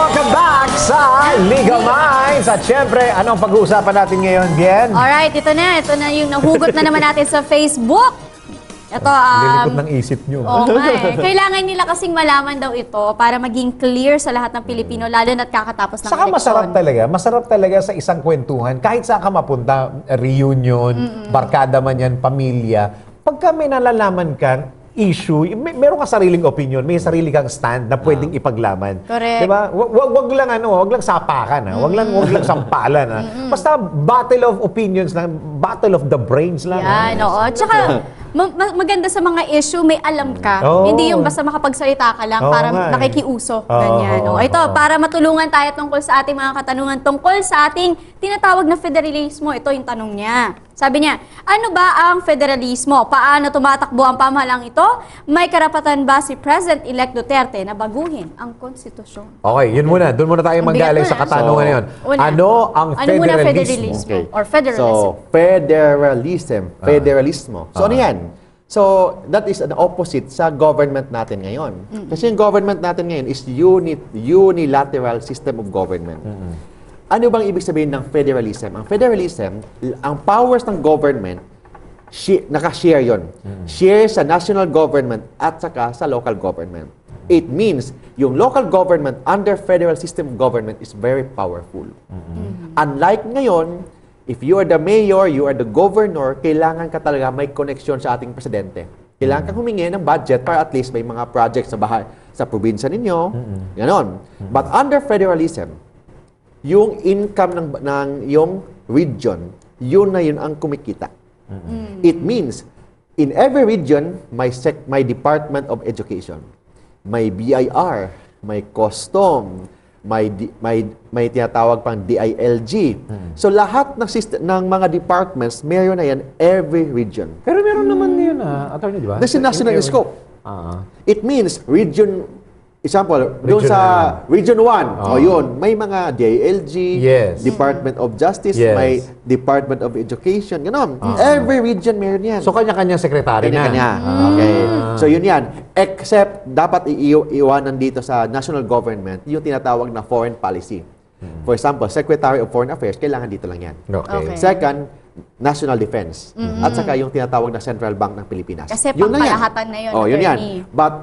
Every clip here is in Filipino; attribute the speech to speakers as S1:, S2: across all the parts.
S1: Welcome back sa Liga Minds. At syempre, anong pag-uusapan natin ngayon, Bien?
S2: Alright, ito na yung nahugot na naman natin sa Facebook. Ito,
S1: Lilikot ng isip nyo.
S2: Oo nga eh. Kailangan nila kasing malaman daw ito para maging clear sa lahat ng Pilipino, lalo na't kakatapos ng
S1: Saka
S2: eleksyon.
S1: masarap talaga sa isang kwentuhan. Kahit saan ka mapunta, reunion, barkada man yan, pamilya. Pagka may nalalaman kang issue, meron ka sariling opinion, may sarili kang stand na pwedeng ipaglaban.
S2: Correct.
S1: Diba? Wag lang sapakan, wag lang sampalan, Basta battle of opinions lang, battle of the brains lang.
S2: Yan, oo. Tsaka, maganda sa mga issue, may alam ka.
S1: Oo.
S2: Hindi yung basta makapagsalita ka lang
S1: Oo
S2: para
S1: nga eh.
S2: nakikiuso.
S1: Oo,
S2: Ganyan.
S1: oo,
S2: Ito,
S1: oo.
S2: para matulungan tayo tungkol sa ating mga katanungan, tungkol sa ating tinatawag na federalismo. Ito yung tanong niya. Sabi niya, ano ba ang federalismo? Paano tumatakbo ang pamahalang ito? May karapatan ba si President-elect Duterte na baguhin ang konstitusyon?
S1: Okay, yun muna. Doon muna tayo
S2: Ang
S1: manggaling
S2: bigat
S1: sa
S2: na.
S1: katanungan na yun.
S2: Una.
S1: Ano ang
S2: Ano muna
S1: federalismo?
S2: federalismo? Or federalism.
S3: So, federalismo. So, ano yan? So, that is an opposite sa government natin ngayon. Kasi yung government natin ngayon is unilateral system of government. Ano bang ibig sabihin ng federalism? Ang federalism, ang powers ng government, nakashare yon. Share sa national government at saka sa local government. It means yung local government under federal system of government is very powerful. Unlike ngayon, if you are the mayor, you are the governor, kailangan ka talaga may connection sa ating presidente. Kailangan kang humingi ng budget para at least may mga projects sa bahay, sa probinsya ninyo. Ganon. But under federalism, yung income ng yung region, yun na yun ang kumikita. It means, in every region, may Department of Education, may BIR, may custom, may tinatawag pang DILG. So lahat ng mga departments, meron na yan every region.
S1: Pero meron naman yun, attorney, di ba?
S3: This is national scope. It means example, doon sa Region 1, yun, may mga DILG,
S1: Yes.
S3: Department of Justice,
S1: Yes.
S3: may Department of Education, gano'n. Every region meron yan.
S1: So, kanya-kanyang sekretary na.
S3: Kanya-kanya. Okay. So, yun yan. Except, dapat iiwanan dito sa national government yung tinatawag na foreign policy. For example, Secretary of Foreign Affairs, kailangan dito lang yan.
S1: Okay.
S3: Second, national defense. At saka yung tinatawag na Central Bank ng Pilipinas.
S2: Kasi
S3: Yun lang yan.
S2: pangkalahatan na yun,
S3: Yun yan.
S2: attorney.
S3: But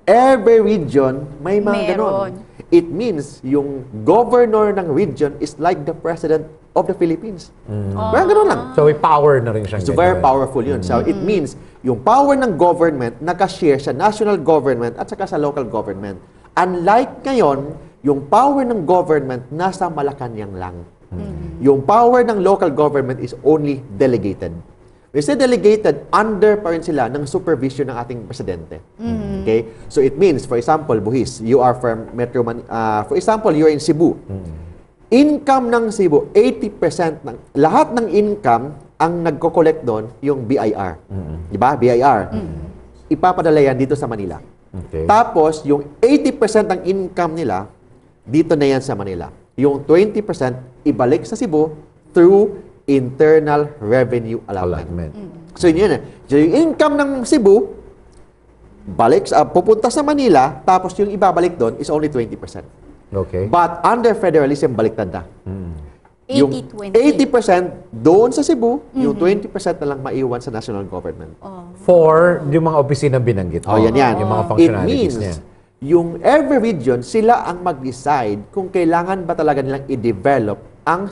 S3: every region, may mga ganon.
S2: Meron.
S3: It means yung governor ng region is like the president of the Philippines. Parang ganon lang.
S1: So, may power na rin siyang
S3: So very powerful yun. So it means yung power ng government nakashare sa national government at saka sa local government. Unlike ngayon, yung power ng government nasa Malacanang lang. Yung power ng local government is only delegated. When say delegated, under pa rin sila ng supervision ng ating presidente. Okay? So it means, for example, Buhis, you are from Metro for example, you're in Cebu. Income ng Cebu, 80% lahat ng income ang nagko-collect doon yung BIR. Di ba? BIR. Ipapadala yan dito sa Manila.
S1: Okay.
S3: Tapos, yung 80% ng income nila, dito na yan sa Manila. Yung 20% ibalik sa Cebu through internal revenue allotment. So yun yan. So yung income ng Cebu, pupunta sa Manila, tapos yung ibabalik doon is only 20%.
S1: Okay.
S3: But under federalism, baliktad na. Yung
S2: 80-20.
S3: 80% doon sa Cebu, yung 20% na lang maiwan sa national government.
S1: For yung mga opisina binanggit.
S3: Yan yan.
S1: Yung mga
S3: It
S1: functionalities
S3: means,
S1: niya.
S3: yung every region, sila ang mag-decide kung kailangan ba talaga nilang i-develop ang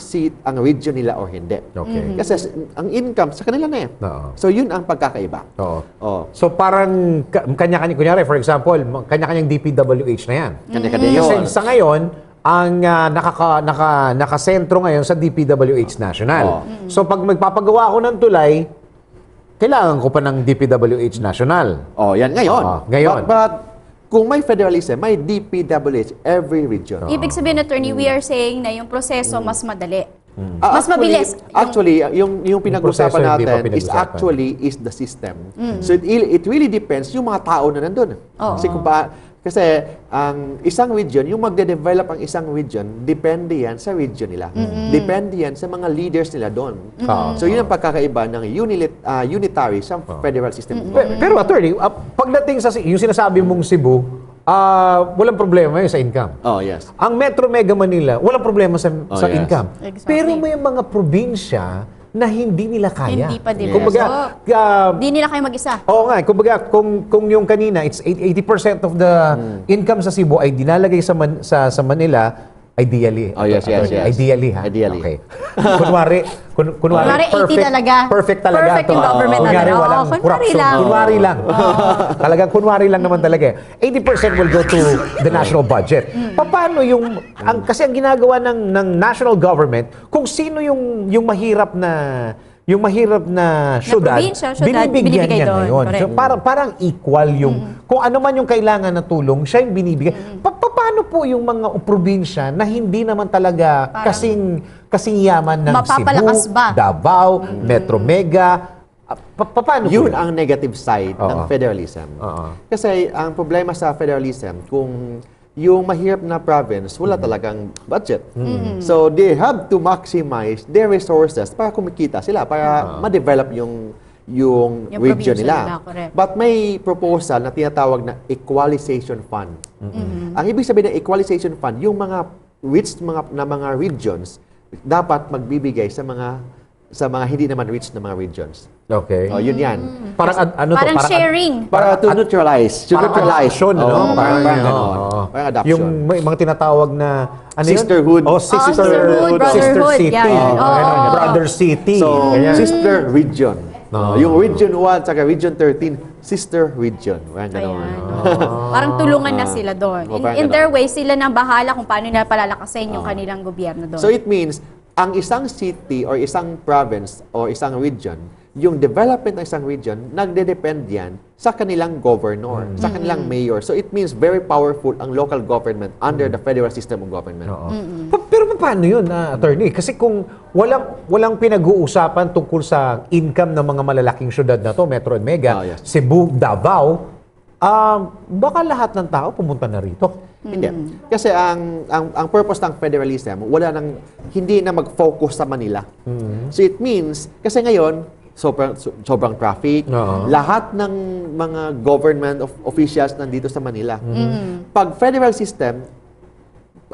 S3: region nila o hindi.
S1: Okay.
S3: Kasi ang income sa kanila na yan.
S1: Oo.
S3: So yun ang pagkakaiba.
S1: Oo. So parang kanya-kanya, kunyari, for example, kanya-kanyang DPWH na yan.
S3: Kanya-kanya
S1: Kasi
S3: yun.
S1: sa ngayon, ang nakasentro ngayon sa DPWH National. So pag magpapagawa ako ng tulay, kailangan ko pa ng DPWH National.
S3: Yan ngayon.
S1: Ngayon.
S3: But kung may federalism, may DPWH every region.
S2: Ibig sabihin, attorney, we are saying na yung proseso mas madali.
S3: Actually-
S2: Mas mabilis.
S3: Actually, yung pinag-usapan
S1: proseso hindi pa
S3: natin
S1: pinag-usapan.
S3: is the system. So it really depends yung mga tao na nandun. Kasi ang isang region, yung magde-develop ang isang region, depende yan sa region nila. Depende yan sa mga leaders nila doon. So yun ang pagkakaiba ng unitary sa federal system.
S1: Pero attorney, pagdating sa yung sinasabi mong Cebu, walang problema yun sa income.
S3: Oh, yes.
S1: Ang Metro Mega Manila, walang problema sa
S3: yes.
S1: income.
S2: Exactly.
S1: Pero may mga probinsya na hindi nila kaya.
S2: Hindi pa din.
S1: Kumbaga,
S2: Hindi nila kayo mag-isa.
S1: oo nga, kumbaga, kung yung kanina, it's 80% of the income sa Cebu ay dinalagay sa Manila, ideally.
S3: Oh, yes, yes, yes.
S1: Ideally, ha?
S3: Ideally.
S1: Okay. kunwari,
S2: Kunwari, 80 talaga.
S1: Perfect talaga.
S2: Perfect yung government
S1: Kunwari,
S2: natin. Oo,
S1: walang
S2: kunwari
S1: corruption.
S2: lang.
S1: Kunwari lang. Talagang kunwari lang naman talaga. 80% will go to the national budget. Paano yung, kasi ang ginagawa ng national government, kung sino yung mahirap na syudad,
S2: probinsya,
S1: binibigyan
S2: binibigay
S1: niya
S2: doon.
S1: ngayon.
S2: Correct.
S1: So, parang equal yung, kung ano man yung kailangan na tulong, siya yung binibigay. Paano po yung mga probinsya na hindi naman talaga kasing yaman ng
S2: Mapapalakas
S1: Cebu,
S2: ba?
S1: Davao, Metro Mega? Paano po
S3: Yun ang negative side ng federalism.
S1: Oo.
S3: Kasi ang problema sa federalism, kung yung mahirap na province, wala talagang budget. So, they have to maximize their resources para kumikita sila, para ma-develop yung region
S2: probinsya
S3: nila.
S2: nila, correct.
S3: But may proposal na tinatawag na equalization fund. Ang ibig sabihin ng equalization fund, yung mga mga regions dapat magbibigay sa mga hindi naman rich na mga regions.
S1: Okay.
S3: Oh, yun yan.
S1: Parang
S2: Parang sharing.
S3: Para to neutralize. To
S1: Parang
S3: neutralize.
S1: adoption, no?
S3: Oo, parang
S1: Parang,
S3: ganon.
S1: oo.
S3: Parang adoption.
S1: Yung may mga tinatawag na
S3: Sisterhood.
S1: Oh,
S2: sisterhood,
S1: sister
S2: brotherhood.
S1: city.
S2: Yan.
S1: Ganun,
S2: Oo.
S1: brother city.
S3: So,
S1: Ganyan.
S3: sister region.
S1: Oo.
S3: Yung region 1 saka region 13, sister region. Parang ganon.
S2: Ayan. Parang tulungan na sila doon.
S3: Parang
S2: In
S3: ganun.
S2: their way, sila nang bahala kung paano nila palalakasin yung kanilang gobyerno doon.
S3: So, it means, ang isang city or isang province or isang region, yung development ng isang region, nagde-depend yan sa kanilang governor, sa kanilang mayor. So, it means very powerful ang local government under the federal system of government.
S1: Oo. Pero paano yun, attorney? Kasi kung walang pinag-uusapan tungkol sa income ng mga malalaking syudad na to, Metro and Mega,
S3: Yes.
S1: Cebu, Davao, baka lahat ng tao pumunta na rito.
S3: Hindi. Kasi ang purpose ng federalism, hindi na mag-focus sa Manila. So it means, kasi ngayon, sobrang traffic, lahat ng mga government officials nandito sa Manila. Pag federal system,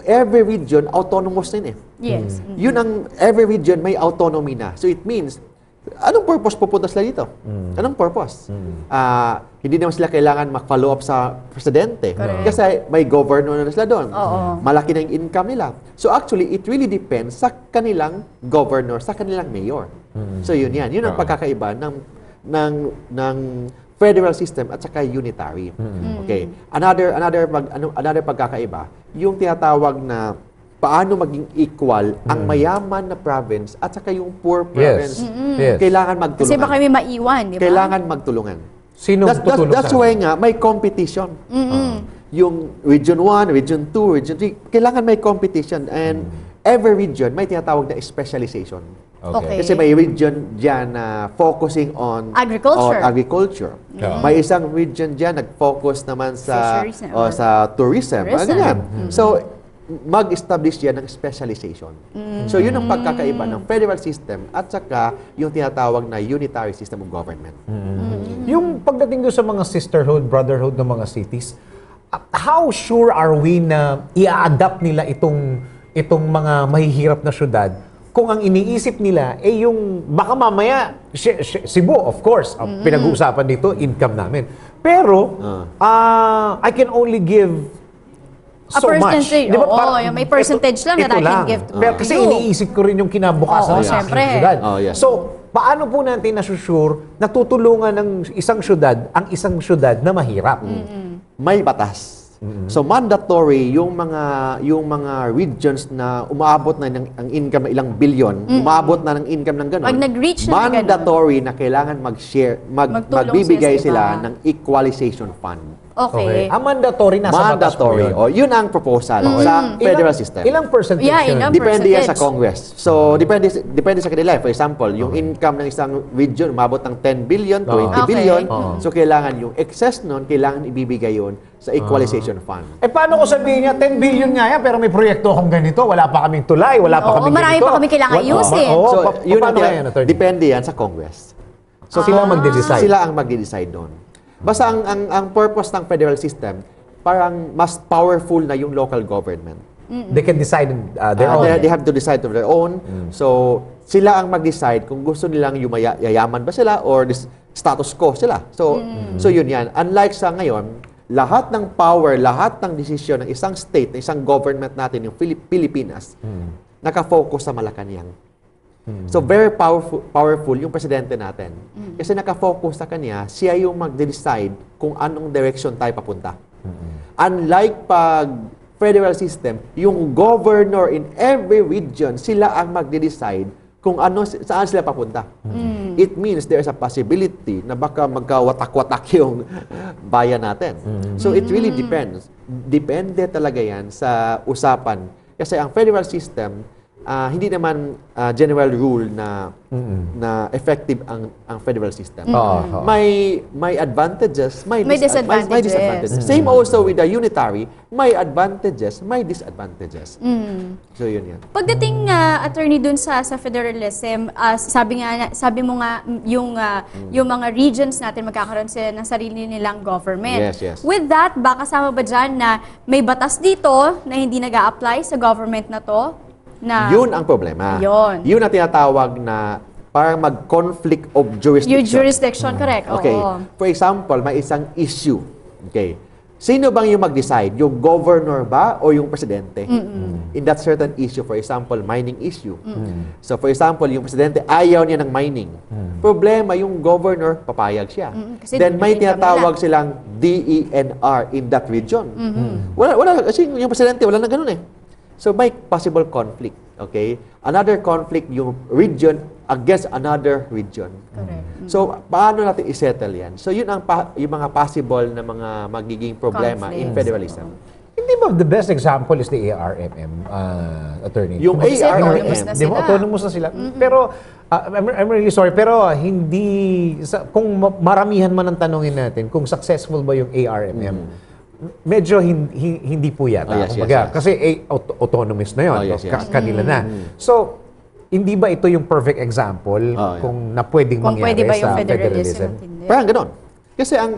S3: every region autonomous din eh.
S2: Yes.
S3: Yun every region may autonomy na. So it means, anong purpose pupunta sila dito? Anong purpose? Hindi naman sila kailangan mag-follow up sa presidente.
S2: Correct.
S3: Kasi may governor na sila doon.
S2: Oo.
S3: Malaki na yung income nila. So actually, it really depends sa kanilang governor, sa kanilang mayor. So yun yan. Yun ang pagkakaiba ng federal system at saka unitary. Okay. Another pagkakaiba, yung tinatawag na paano maging equal ang mayaman na province at saka yung poor province.
S1: Yes.
S3: Kailangan magtulungan.
S2: Kasi baka may maiwan, di ba?
S3: Kailangan magtulungan.
S1: Sino tutulong
S3: That's
S1: sa
S3: why nga may competition. Yung region 1, region 2, region 3, kailangan may competition and every region may tinatawag na specialization.
S2: Okay.
S3: Kasi may region dyan na focusing on
S2: Agriculture.
S3: May isang region dyan nag-focus naman sa
S2: Fisheries
S3: sa tourism.
S2: Tourism.
S3: Ganyan. So, mag-establish yan ng specialization. So, yun ang pagkakaiba ng federal system at saka yung tinatawag na unitary system of government.
S1: Yung pagdating doon sa mga sisterhood, brotherhood ng mga cities, how sure are we na i-adapt nila itong mga mahihirap na syudad kung ang iniisip nila yung baka mamaya Cebu, of course, ang pinag-uusapan dito, income namin. Pero I can only give
S2: A
S1: so much.
S2: percentage.
S1: Di ba?
S2: Oo,
S1: Parang
S2: may percentage lang that I can give to
S1: Pero kasi
S2: you.
S1: iniisip ko rin yung kinabukasan
S2: Oo,
S1: ng aking
S2: syempre.
S1: syudad.
S3: Oh, yes.
S1: So, paano po natin nasusure na tutulungan ng isang syudad ang isang syudad na mahirap?
S3: May batas. So mandatory yung mga regions na umaabot na ang income na ilang bilyon, umaabot na ng income ng gano'n.
S2: Pag nag-reach na ng
S3: mandatory na kailangan mag-share,
S2: Magtulong
S3: magbibigay
S2: sila sa
S3: sila ng equalization fund.
S2: Okay.
S1: Ang mandatory nasa batas po
S3: Mandatory.
S1: yun.
S3: O, yun ang proposal sa federal system.
S1: Ilang percentage
S2: Yeah,
S1: yun?
S2: ilang
S3: Depende yan sa
S2: percentage.
S3: Congress. So, depende sa kanila. For example, yung income ng isang region, umabot ng 10 billion, 20
S2: Okay.
S3: billion. So, kailangan yung excess nun, kailangan ibibigay yun sa equalization fund.
S1: Paano ko sabihin niya, 10 billion nga yan, pero may proyekto akong ganito, wala pa kaming tulay, wala pa
S2: Oo,
S1: kaming
S2: marami
S1: ganito.
S2: pa kaming kailangan ayusin.
S3: So, yun
S1: paano
S3: ang
S1: kaya yan, attorney?
S3: depende yan sa Congress.
S1: So, sila ang magde-decide.
S3: Sila ang magde-decide doon. Basta ang purpose ng federal system, parang mas powerful na yung local government.
S1: They can decide their own.
S3: They have to decide of their own. So, sila ang mag-decide kung gusto nilang yayaman ba sila or status quo sila. So, so yun yan. Unlike sa ngayon, lahat ng power, lahat ng desisyon ng isang state, ng isang government natin, yung Pilipinas, nakafocus sa Malacanang. So, very powerful yung presidente natin. Kasi nakafocus sa kanya, siya yung mag-decide kung anong direction tayo papunta. Unlike pag federal system, yung governor in every region, sila ang magde-decide kung saan sila papunta. It means there's a possibility na baka magkawatak-watak yung bayan natin. So it really depends. Depende talaga yan sa usapan. Kasi ang federal system, hindi naman general rule na effective ang federal system. May advantages, may disadvantages. Same also with the unitary, may advantages, may disadvantages. So yun yan.
S2: Pagdating attorney dun sa federalism, sabi mo nga yung mga regions natin magkakaroon sila ng sarili nilang government.
S3: Yes.
S2: With that, baka kasama ba dyan na may batas dito na hindi nag-a-apply sa government na to?
S3: Yun ang problema.
S2: Yun
S3: ang tinatawag na parang mag-conflict of jurisdiction.
S2: Yung jurisdiction, correct.
S3: Okay.
S2: Oo.
S3: For example, may isang issue. Okay. Sino bang yung mag-decide? Yung governor ba o yung presidente? In that certain issue, for example, mining issue. So for example, yung presidente ayaw niya ng mining. Problema, yung governor, papayag siya. Then may tinatawag silang DENR in that region. Wala, kasi yung presidente, wala na ganun eh. So may possible conflict, okay? Another conflict, yung region against another region.
S2: Correct.
S3: So paano natin i-settle yan? So yun ang yung mga possible na mga magiging problema in federalism.
S1: Hindi ba the best example is the ARMM, attorney?
S3: Yung
S2: autonomous na
S1: Di ba,
S2: sila.
S1: autonomous na sila. Pero, I'm really sorry, pero kung maramihan man ang tanongin natin, kung successful ba yung ARMM, medyo hindi po yata.
S3: Yes.
S1: Kasi autonomous na yun.
S3: Yes.
S1: Kanila na. So, hindi ba ito yung perfect example kung na pwedeng
S2: Kung pwede
S1: mangyari
S2: ba yung
S1: sa
S2: federalism?
S1: federalism?
S3: Parang ganon. Kasi ang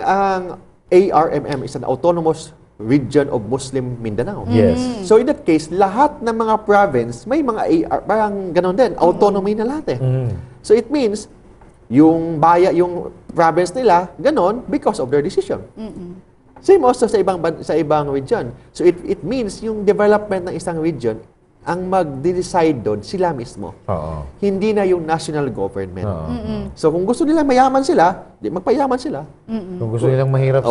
S3: ARMM is an autonomous region of Muslim Mindanao.
S1: Yes.
S3: So in that case, lahat ng mga province, may mga parang ganon din. Autonomy na lahat eh. So it means, yung province nila, ganon because of their decision. Same also sa ibang region. So it means yung development ng isang region, ang mag-decide doon sila mismo. Hindi na yung national government. So kung gusto nila mayaman sila, magpayaman sila.
S1: Kung gusto nilang mahirap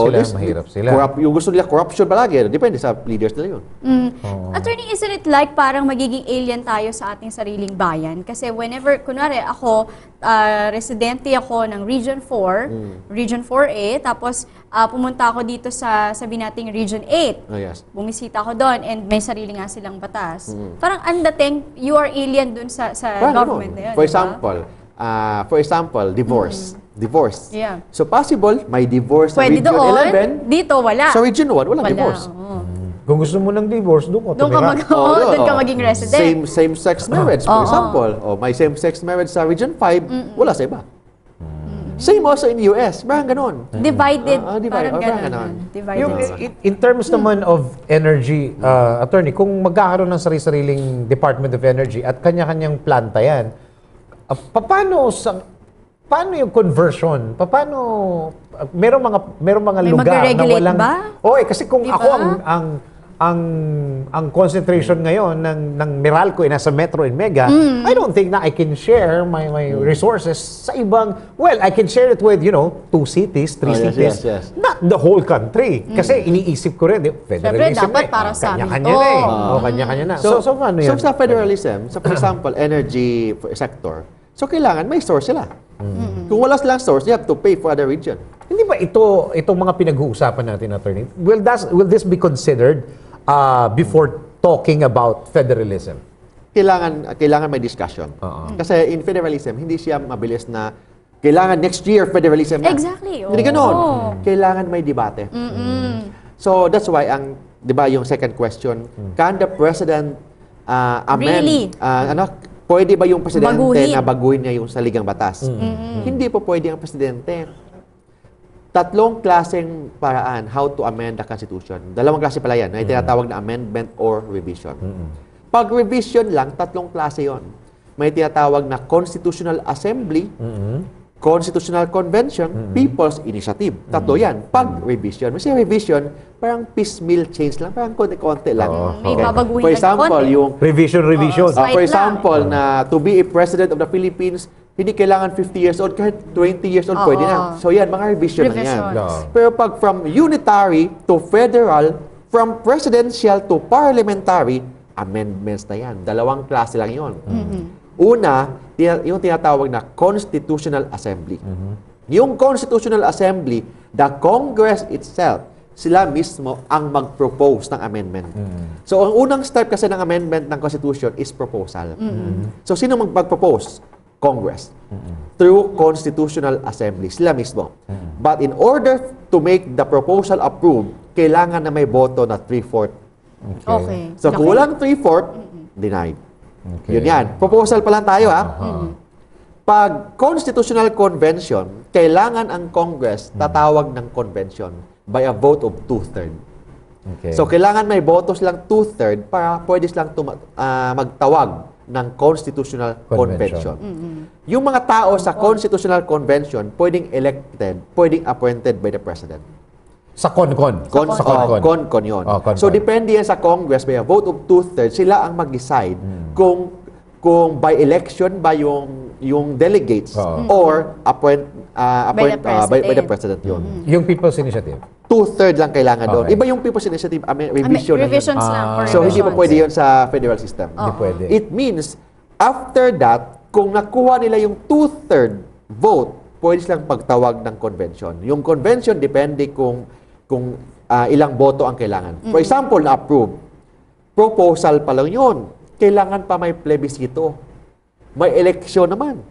S1: sila.
S3: Yung gusto nila corruption palagi, depende sa leaders nila yun.
S2: Attorney, isn't it like parang magiging alien tayo sa ating sariling bayan? Kasi whenever, kunwari ako, residente ako ng Region 4, Region 4A, tapos pumunta ako dito sa sabi nating Region 8.
S3: Yes.
S2: Bumisita ako doon and may sarili nga silang batas. Parang ang dating, you are alien doon sa government na yun.
S3: For example, divorce. Divorce.
S2: Yeah.
S3: So possible, may divorce sa
S2: Pwede
S3: Region
S2: doon,
S3: 11.
S2: dito wala.
S3: Sa Region 1, walang divorce.
S2: Oo.
S1: Kung gusto mo ng divorce, doon
S2: Doon ka maging resident.
S3: Same-sex marriage, for example. May same-sex marriage sa Region 5, wala sa iba. Same also in US. Parang ganon.
S2: Divided.
S3: Parang
S2: Parang
S3: ganon.
S2: Divided.
S1: Yung, in terms naman of energy, attorney, kung magkakaroon ng sarili-sariling Department of Energy at kanya-kanyang planta yan, paano yung conversion? Paano merong mga
S2: May
S1: lugar na
S2: magre-regulate
S1: walang
S2: ba?
S1: kasi kung
S2: Di ba?
S1: ako ang concentration ngayon ng Meralco ay nasa Metro and Mega, I don't think na I can share my resources sa ibang, I can share it with, 2 cities, 3 cities.
S3: Yes.
S1: Not the whole country. Kasi iniisip ko rin, federalism
S2: dapat
S1: na
S2: para sa amin
S1: kanya-kanya
S2: to.
S1: na kanya-kanya na. So ano yan?
S3: So sa federalism, for example, energy sector, so kailangan may source sila. Kung wala silang source, you have to pay for other region.
S1: Hindi ba itong mga pinag-uusapan natin, attorney, will this be considered before talking about federalism?
S3: Kailangan may discussion. Kasi in federalism, hindi siya mabilis na kailangan next year federalism na.
S2: Exactly.
S3: Hindi ganon. Kailangan may debate. So that's why di ba yung second question, can the president amend?
S2: Really?
S3: Pwede ba yung presidente
S2: Baguhin.
S3: na baguhin niya yung saligang batas? Hindi po pwede ang presidente. tatlong klaseng paraan how to amend the Constitution. Dalawang klase pala yan. May tinatawag na amendment or revision. Pag revision lang, tatlong klase yon. May tinatawag na Constitutional Assembly, Constitutional Convention, People's Initiative. Tatlo yan. Pag revision. Kasi revision, parang piecemeal change lang. Parang konti-konti lang.
S2: May babaguhin
S3: For
S2: lang
S3: example,
S2: konti.
S3: yung
S1: Revision.
S2: Slight
S3: for
S2: lang.
S3: example, na to be a president of the Philippines, hindi kailangan 50 years old, kahit 20 years old, pwede na. So yan, mga revision na yan.
S2: Revisions.
S3: Pero pag from unitary to federal, from presidential to parliamentary, amendments na yan. Dalawang klase lang yun. Una, yung tinatawag na Constitutional Assembly. Yung Constitutional Assembly, the Congress itself, sila mismo ang mag-propose ng amendment. So, ang unang step kasi ng amendment ng Constitution is proposal. So, sino mag-propose? Congress. Through Constitutional Assembly. Sila mismo. But in order to make the proposal approved, kailangan na may boto na 3/4.
S2: Okay.
S3: So, kulang 3/4, denied.
S1: Okay.
S3: Yun yan. Proposal pa lang tayo, ha? Pag Constitutional Convention, kailangan ang Congress tatawag ng convention by a vote of 2/3.
S1: Okay.
S3: So, kailangan may botos lang 2/3 para pwede silang magtawag ng Constitutional Convention. Yung mga tao sa Constitutional Convention, pwedeng elected, pwedeng appointed by the President.
S1: Sa Con-Con. Sa Con-Con.
S3: Con-Con yun.
S1: Oh, Con-Con.
S3: So, depende yan sa Congress, by a vote of 2/3, sila ang mag-decide kung by election ba yung delegates or appoint by the President yun.
S1: Yung People's Initiative.
S3: 2/3 lang kailangan doon.
S1: Okay.
S3: Iba yung People's Initiative, revision. lang yun.
S2: Revisions lang. for
S3: So, hindi pa
S2: revisions.
S3: pwede yun sa federal system.
S1: Hindi pwede.
S3: It means, after that, kung nakuha nila yung 2/3 vote, pwede silang pagtawag ng convention. Yung convention, depende kung ilang boto ang kailangan. For example, na-approve. Proposal pa lang yun. Kailangan pa may plebiscito. May eleksyon naman.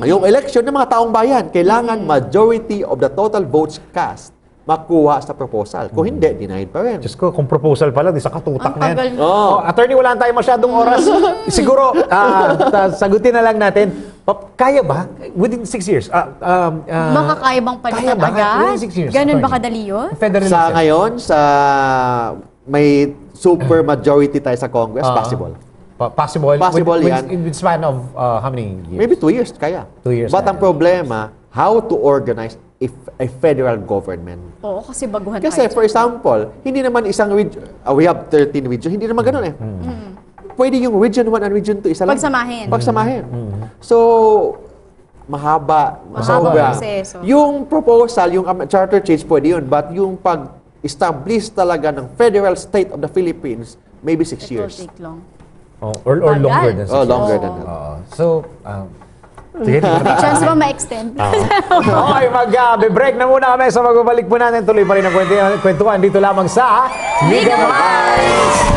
S3: Yung eleksyon ng mga taong bayan, kailangan majority of the total votes cast makuha sa proposal. Kung hindi, denied pa rin.
S1: Diyos ko, kung proposal pala, di sa katutak
S2: Ang
S1: na yan.
S2: tagal.
S1: Attorney, wala tayong masyadong oras. Siguro, sagutin na lang natin. Kaya ba? Within 6 years?
S2: Makakaya bang
S1: kaya
S2: palitan
S1: ba?
S2: agad?
S1: Within 6 years,
S2: Ganun ba
S1: attorney?
S2: kadali yun?
S1: Federalism.
S3: Sa ngayon, may super majority tayo sa Congress, possible.
S1: Possible.
S3: Possible yan.
S1: In the span of how many years?
S3: Maybe 2 years, kaya.
S1: 2 years
S3: But
S1: kaya.
S3: ang problema, how to organize a federal government.
S2: Oo, kasi baguhan
S3: Kasi,
S2: tayo.
S3: for example, hindi naman isang region, we have 13 regions, hindi naman ganun eh. Pwede yung region 1 and region 2, isa lang.
S2: Pagsamahin.
S3: Pagsamahin. So, mahaba.
S2: Mahabang proseso.
S3: Yung proposal, yung charter change, pwede yun. But yung pag-establish talaga ng federal state of the Philippines, maybe 6
S2: It will
S3: years.
S2: take long.
S1: Or
S2: Bagal.
S1: longer than 6
S3: Oh,
S1: years.
S3: longer than that.
S1: So, sige,
S2: May chance ba ma-extend?
S1: Okay, mag-break na muna kami. So, magbabalik po natin. Tuloy pa rin ang kwentuhan dito lamang sa Legal Minds!